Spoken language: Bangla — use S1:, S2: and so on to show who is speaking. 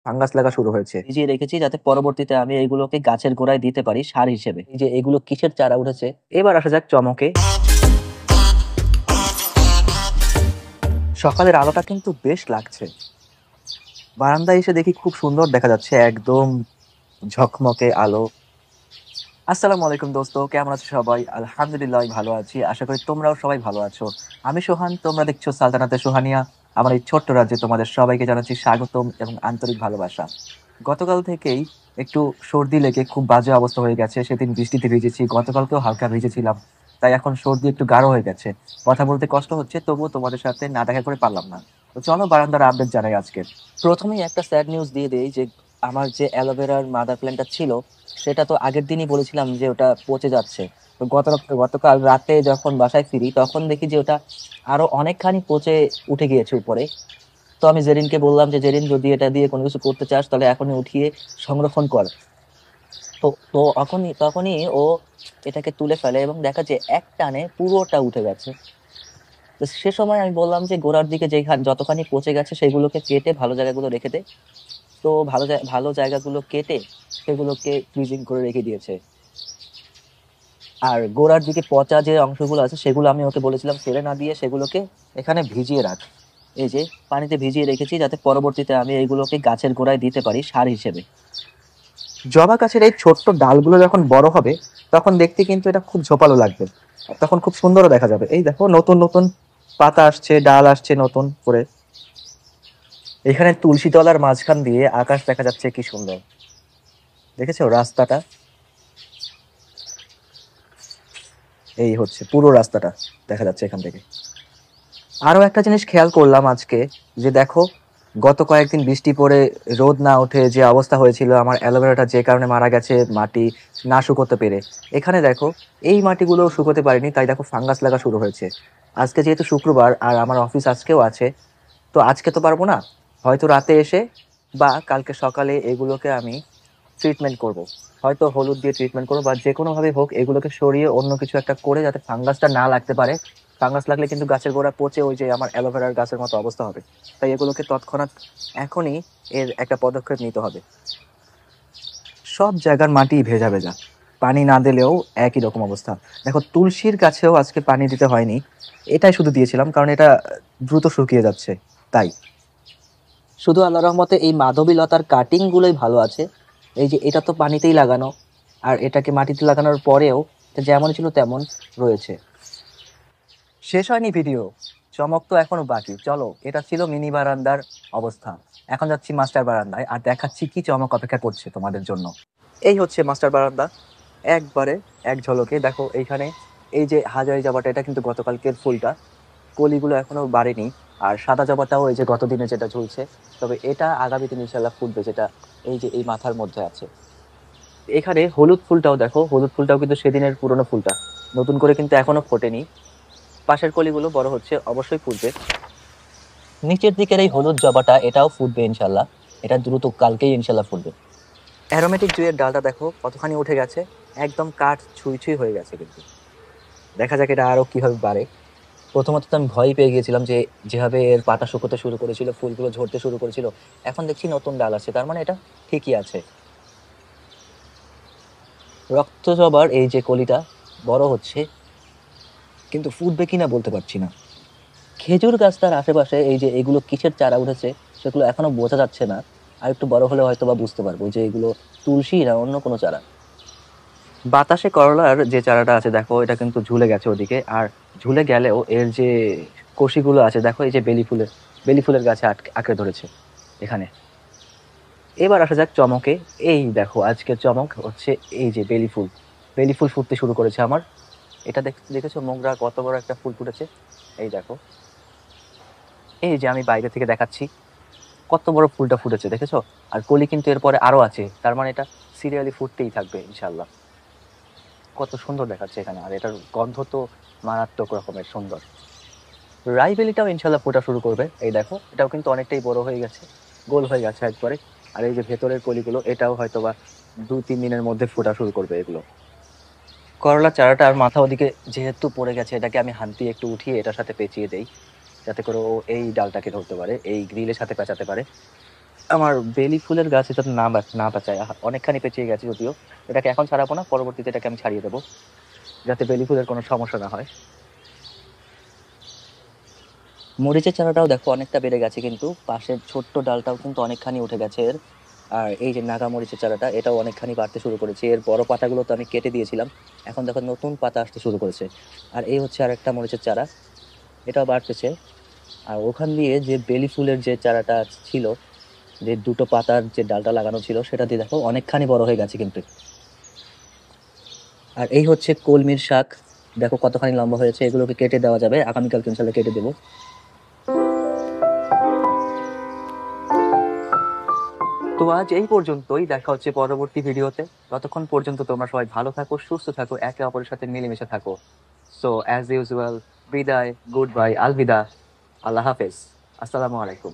S1: ফাঙ্গাস লাগা শুরু হয়েছে। ভিজিয়ে রেখেছি যাতে পরবর্তীতে আমি এইগুলোকে গাছের গোড়ায় দিতে পারি সার হিসেবে। এই যে এগুলো কিসের চারা উঠেছে। এবার আসা যাক চমকে। সকালের আলোটা কিন্তু বেশ লাগছে। বারান্দায় এসে দেখি খুব সুন্দর দেখা যাচ্ছে, একদম ঝকমকে আলো। আসসালামু আলাইকুম দোস্ত, কেমন আছো সবাই? আলহামদুলিল্লাহ আমি ভালো আছি, আশা করি তোমরাও সবাই ভালো আছো। আমি সোহান, তোমরা দেখছো সালতানাতে সোহানিয়া। আমার এই ছোট্ট রাজ্যে তোমাদের সবাইকে জানাচ্ছি স্বাগতম এবং আন্তরিক ভালোবাসা। গতকাল থেকেই একটু সর্দি লেগে খুব বাজে অবস্থা হয়ে গেছে। সেদিন বৃষ্টিতে ভিজেছি, গতকালকেও হালকা ভিজেছিলাম। তাই এখন সর্দি একটু গাঢ় হয়ে গেছে, কথা বলতে কষ্ট হচ্ছে, তবুও তোমাদের সাথে না দেখা করে পারলাম না। তো চলো বারান্দার আপডেট জানাই আজকে। প্রথমেই একটা স্যাড নিউজ দিয়ে দেই যে আমার যে অ্যালোভেরার মাদার প্ল্যান্টটা ছিল, সেটা তো আগের দিনই বলেছিলাম যে ওটা পচে যাচ্ছে। তো গতকাল রাতে যখন বাসায় ফিরি তখন দেখি যে ওটা আরো অনেকখানি পচে উঠে গিয়েছে উপরে। তো আমি জেরিনকে বললাম যে জেরিন, যদি এটা দিয়ে কোনো কিছু করতে চাস তাহলে এখনই উঠিয়ে সংরক্ষণ কর। তো তো তখনই ও এটাকে তুলে ফেলে এবং দেখা যায় এক টানে পুরোটা উঠে গেছে। তো সে সময় আমি বললাম যে গোড়ার দিকে যতখানি পচে গেছে সেগুলোকে কেটে ভালো জায়গাগুলো রেখে দে। তো ভালো জায়গাগুলো কেটে সেগুলোকে ফ্রিজিং করে রেখে দিয়েছে। আর গোড়ার দিকে পচা যে অংশগুলো আছে সেগুলো আমি ওকে বলেছিলাম ফেলে না দিয়ে সেগুলোকে এখানে ভিজিয়ে রাখ। এই যে পানিতে ভিজিয়ে রেখেছি যাতে পরবর্তীতে আমি এইগুলোকে গাছের গোড়ায় দিতে পারি সার হিসেবে। জবা গাছের এই ছোট্ট ডালগুলো যখন বড় হবে তখন দেখতে কিন্তু এটা খুব ঝোপালো লাগবে, তখন খুব সুন্দরও দেখা যাবে। এই দেখো নতুন নতুন পাতা আসছে, ডাল আসছে নতুন করে। এখানে তুলসী তলার মাঝখান দিয়ে আকাশ দেখা যাচ্ছে, কি সুন্দর দেখেছো রাস্তাটা। এই হচ্ছে পুরো রাস্তাটা দেখা যাচ্ছে এখান থেকে। আরো একটা জিনিস খেয়াল করলাম আজকে, যে দেখো গত কয়েকদিন বৃষ্টি পড়ে রোদ না ওঠে যে অবস্থা হয়েছিল, আমার অ্যালোভেরাটা যে কারণে মারা গেছে মাটি না শুকোতে পেরে। এখানে দেখো এই মাটিগুলো শুকোতে পারেনি, তাই দেখো ফাঙ্গাস লাগা শুরু হয়েছে। আজকে যেহেতু শুক্রবার আর আমার অফিস আজকেও আছে, তো আজকে তো পারবো না, হয়তো রাতে এসে বা কালকে সকালে এগুলোকে আমি ট্রিটমেন্ট করব। হয়তো হলুদ দিয়ে ট্রিটমেন্ট করবো বা যে কোনোভাবে হোক এগুলোকে সরিয়ে অন্য কিছু একটা করে যাতে ফাঙ্গাসটা না লাগতে পারে। ফাঙ্গাস লাগলে কিন্তু গাছের গোড়া পচে ওই যে আমার অ্যালোভেরার গাছের মতো অবস্থা হবে। তাই এগুলোকে তৎক্ষণাৎ এখনই এর একটা পদক্ষেপ নিতে হবে। সব জায়গার মাটি ভেজা ভেজা, পানি না দিলেও একই রকম অবস্থা। দেখো তুলসীর গাছেও আজকে পানি দিতে হয়নি, এটাই শুধু দিয়েছিলাম কারণ এটা দ্রুত শুকিয়ে যাচ্ছে তাই। শুধু আল্লাহ রহমতে এই মাধবী লতার কাটিং গুলোই ভালো আছে। এই যে এটা তো পানিতেই লাগানো, আর এটাকে মাটিতে লাগানোর পরেও এটা যেমন ছিল তেমন রয়েছে। শেষ হয়নি ভিডিও, চমক তো এখনো বাকি। চলো, এটা ছিল মিনি বারান্দার অবস্থা। এখন যাচ্ছি মাস্টার বারান্দায় আর দেখাচ্ছি কি চমক অপেক্ষা করছে তোমাদের জন্য। এই হচ্ছে মাস্টার বারান্দা, একবারে এক ঝলকে দেখো এইখানে। এই যে হাজারি জবাটা, এটা কিন্তু গতকালকের ফুলটা, কলিগুলো এখনো বাড়েনি। আর সাদা জবাটাও এই যে গতদিনে যেটা ঝুলছে, তবে এটা আগামী দিন ইনশাল্লাহ ফুটবে, যেটা এই যে এই মাথার মধ্যে আছে। এখানে হলুদ ফুলটাও দেখো, হলুদ ফুলটাও কিন্তু সেদিনের পুরনো ফুলটা, নতুন করে কিন্তু এখনো ফোটেনি। পাশের কলিগুলো বড় হচ্ছে, অবশ্যই ফুটবে। নিচের দিকের এই হলুদ জবাটা, এটাও ফুটবে ইনশাল্লাহ, এটা দ্রুত কালকেই ইনশাল্লাহ ফুটবে। অ্যারোমেটিক জুঁইয়ের ডালটা দেখো কতখানি উঠে গেছে, একদম কাঠ ছুঁই ছুঁই হয়ে গেছে কিন্তু। দেখা যাক এটা আরো কিভাবে বাড়ে। প্রথমত তো আমি ভয় পেয়ে গিয়েছিলাম যে যেভাবে এর পাতা শুকোতে শুরু করেছিল, ফুলগুলো ঝরতে শুরু করেছিল, এখন দেখছি নতুন ডাল আছে, তার মানে এটা ঠিকই আছে। রক্ত জবার এই যে কলিটা বড় হচ্ছে, কিন্তু ফুটবে কিনা বলতে পারছি না। খেজুর গাছটার আশেপাশে এই যে এগুলো কিসের চারা উঠেছে সেগুলো এখনো বোঝা যাচ্ছে না। আর একটু বড় হলে হয়তো বা বুঝতে পারবো যে এগুলো তুলসী না অন্য কোনো চারা। বাতাসে করলার যে চারাটা আছে দেখো, এটা কিন্তু ঝুলে গেছে ওদিকে। আর ঝুলে গেলেও এর যে কষিগুলো আছে দেখো, এই যে বেলি ফুলের গাছে আঁকড়ে ধরেছে এখানে। এবার আসা যাক চমকে। এই দেখো আজকের চমক হচ্ছে এই যে বেলি ফুল ফুটতে শুরু করেছে আমার। এটা দেখেছো মোগরা কত বড় একটা ফুল ফুটেছে। এই দেখো, এই যে আমি বাইরে থেকে দেখাচ্ছি কত বড় ফুলটা ফুটেছে দেখেছো। আর কলি কিন্তু এরপরে আরো আছে, তার মানে এটা সিরিয়ালি ফুটতেই থাকবে ইনশাল্লাহ। কত সুন্দর দেখাচ্ছে এখানে, আর এটার গন্ধ তো মারাত্মক রকমের সুন্দর। রাইবেলিটাও ইনশাল্লাহ ফোটা শুরু করবে। এই দেখো এটাও কিন্তু অনেকটাই বড় হয়ে গেছে, গোল হয়ে গেছে একবারে। আর এই যে ভেতরের কলিগুলো, এটাও হয়তোবা 2-3 দিনের মধ্যে ফোটা শুরু করবে এগুলো। করলা চারাটার মাথা ওদিকে যেহেতু পড়ে গেছে, এটাকে আমি হাত দিয়ে একটু উঠিয়ে এটার সাথে পেঁচিয়ে দেই, যাতে করে ও এই ডালটাকে ধরতে পারে, এই গ্রিলের সাথে পেঁচাতে পারে। আমার বেলি ফুলের গাছ এটা না বাঁচায়, অনেকখানি পেঁচিয়ে গেছে যদিও। এটাকে এখন ছাড়াবো না, পরবর্তীতে এটাকে আমি ছাড়িয়ে দেবো যাতে বেলি ফুলের কোনো সমস্যা না হয়। মরিচের চারাটাও দেখো অনেকটা বেড়ে গেছে, কিন্তু পাশের ছোট্ট ডালটাও কিন্তু অনেকখানি উঠে গেছে এর। আর এই যে নাগা মরিচের চারাটা, এটাও অনেকখানি বাড়তে শুরু করেছে। এর বড় পাতাগুলো তো আমি কেটে দিয়েছিলাম, এখন দেখো নতুন পাতা আসতে শুরু করেছে। আর এই হচ্ছে আর একটা মরিচের চারা, এটাও বাড়তেছে। আর ওখান দিয়ে যে বেলি ফুলের যে চারাটা ছিল, যে দুটো পাতার যে ডালটা লাগানো ছিল, সেটা দিয়ে দেখো অনেকখানি বড় হয়ে গেছে কিন্তু। আর এই হচ্ছে কলমির শাক, দেখো কতখানি লম্বা হয়েছে। এগুলোকে কেটে দেওয়া যাবে, আগামীকাল ইনশাল্লাহ কেটে দেবো। তো আজ এই পর্যন্তই, দেখা হচ্ছে পরবর্তী ভিডিওতে। ততক্ষণ পর্যন্ত তোমরা সবাই ভালো থাকো, সুস্থ থাকো, একে অপরের সাথে মিলেমিশে থাকো। সো অ্যাজ ইউজুয়াল, বিদায়, গুড বাই, আলবিদা, আল্লাহ হাফেজ, আসসালামু আলাইকুম।